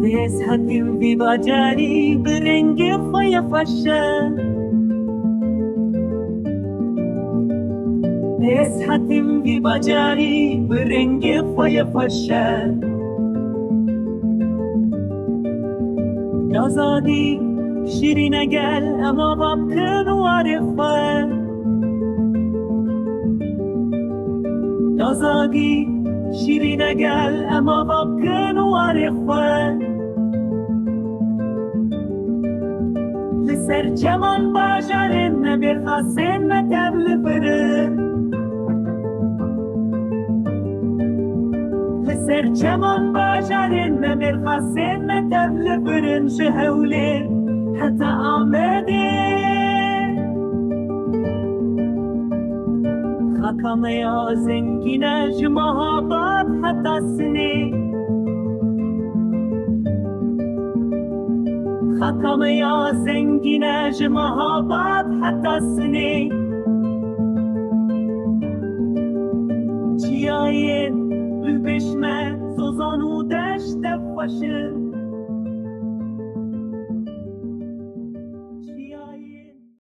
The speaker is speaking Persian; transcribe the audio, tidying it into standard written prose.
نزهة ببجاري برنگ فيفشا نزهة ببجاري برنگ فيفشا نازادي شيرين قال أما بابكن وارفا نازادي شيرين قال أما بابكن وارفا لسر جمان باجارن نبير خاسن نتبل برن لسر جمان باجارن نبير خاسن نتبل برن شهولين حتى آمده خاكم يا زنگين جمهابات حتى سنه خاكم يا زنگين جمهابات حتى سنه چیاین بشمه سوزان و دشت فشل